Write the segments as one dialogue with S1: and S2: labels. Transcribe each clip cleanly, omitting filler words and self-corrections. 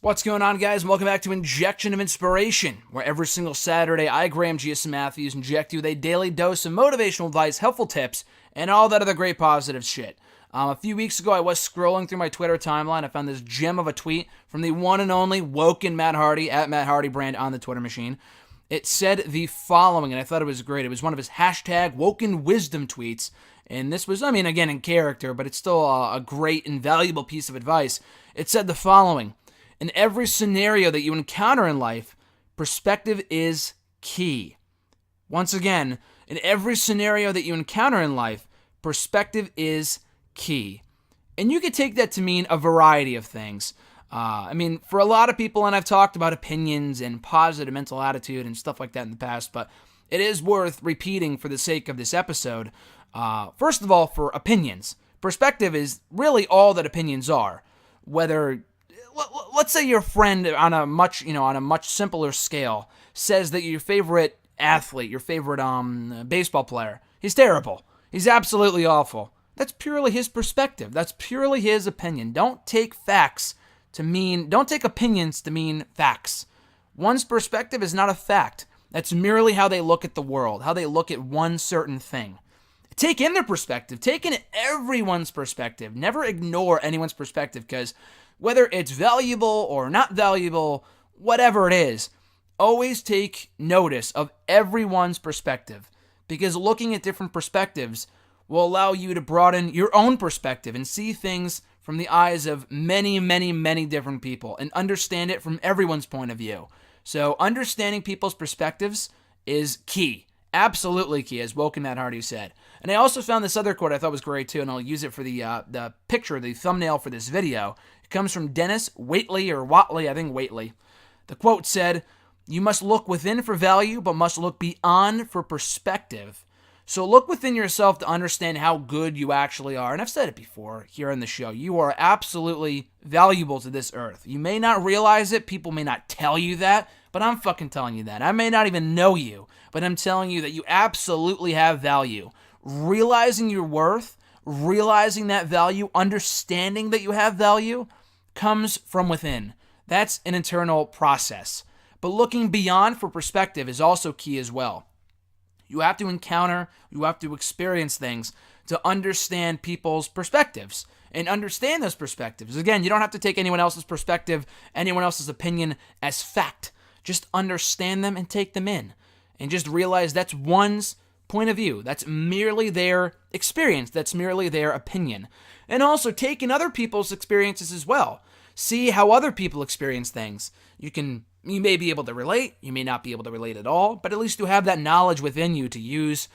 S1: What's going on, guys? And welcome back to Injection of Inspiration, where every single Saturday I, Graham G.S. Matthews, inject you with a daily dose of motivational advice, helpful tips, and all that other great positive shit. A few weeks ago, I was scrolling through my Twitter timeline. I found this gem of a tweet from the one and only Woken Matt Hardy, at Matt Hardy brand on the Twitter machine. It said the following, and I thought it was great. It was one of his hashtag Woken Wisdom tweets. And this was, again, in character, but it's still a great and valuable piece of advice. It said the following: in every scenario that you encounter in life, perspective is key. Once again, in every scenario that you encounter in life, perspective is key. And you could take that to mean a variety of things. For a lot of people, and I've talked about opinions and positive mental attitude and stuff like that in the past, but it is worth repeating for the sake of this episode. First of all, for opinions, perspective is really all that opinions are. Let's say your friend on a much simpler scale says that your favorite athlete, your favorite baseball player, he's terrible. He's absolutely awful. That's purely his perspective. That's purely his opinion. Don't take opinions to mean facts. One's perspective is not a fact. That's merely how they look at the world, how they look at one certain thing. Take in their perspective. Take in everyone's perspective. Never ignore anyone's perspective, because whether it's valuable or not valuable, whatever it is, always take notice of everyone's perspective, because looking at different perspectives will allow you to broaden your own perspective and see things from the eyes of many, many, many different people and understand it from everyone's point of view. So understanding people's perspectives is key. Absolutely key, as Woken Matt Hardy said. And I also found this other quote I thought was great too, and I'll use it for the picture, the thumbnail for this video. It comes from Dennis Waitley, or Watley, I think Waitley. The quote said, "You must look within for value, but must look beyond for perspective." So look within yourself to understand how good you actually are. And I've said it before here on the show. You are absolutely valuable to this earth. You may not realize it. People may not tell you that, but I'm fucking telling you that. I may not even know you, but I'm telling you that you absolutely have value. Realizing your worth, realizing that value, understanding that you have value comes from within. That's an internal process. But looking beyond for perspective is also key as well. You have to experience things to understand people's perspectives and understand those perspectives. Again, you don't have to take anyone else's perspective, anyone else's opinion as fact. Just understand them and take them in. And just realize that's one's point of view. That's merely their experience. That's merely their opinion. And also take in other people's experiences as well. See how other people experience things. You may be able to relate, you may not be able to relate at all, but at least you have that knowledge within you to use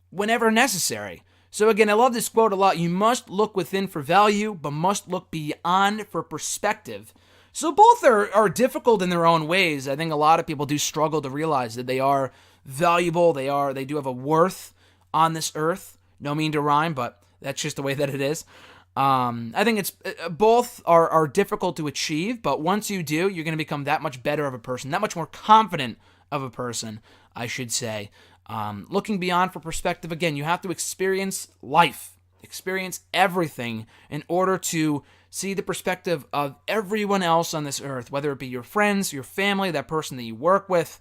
S1: whenever necessary. So again, I love this quote a lot. You must look within for value, but must look beyond for perspective. So both are difficult in their own ways. I think a lot of people do struggle to realize that they are valuable, they do have a worth on this earth. No mean to rhyme, but that's just the way that it is. I think it's both are difficult to achieve, but once you do, you're going to become that much better of a person, that much more confident of a person, I should say. Looking beyond for perspective, again, you have to experience life, experience everything in order to see the perspective of everyone else on this earth, whether it be your friends, your family, that person that you work with,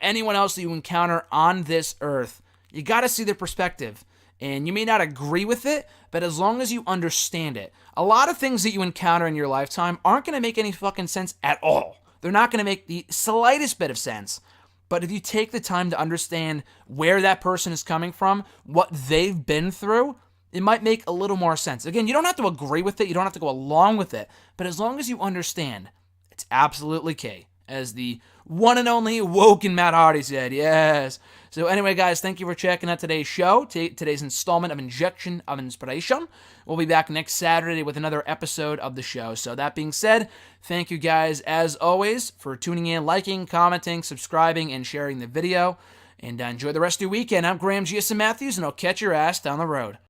S1: anyone else that you encounter on this earth. You got to see their perspective. And you may not agree with it, but as long as you understand it. A lot of things that you encounter in your lifetime aren't going to make any fucking sense at all. They're not going to make the slightest bit of sense. But if you take the time to understand where that person is coming from, what they've been through, it might make a little more sense. Again, you don't have to agree with it. You don't have to go along with it. But as long as you understand, it's absolutely key. As the one and only Woken Matt Hardy said, yes. So anyway, guys, thank you for checking out today's show, today's installment of Injection of Inspiration. We'll be back next Saturday with another episode of the show. So that being said, thank you guys, as always, for tuning in, liking, commenting, subscribing, and sharing the video. And enjoy the rest of your weekend. I'm Graham G.S. Matthews, and I'll catch your ass down the road.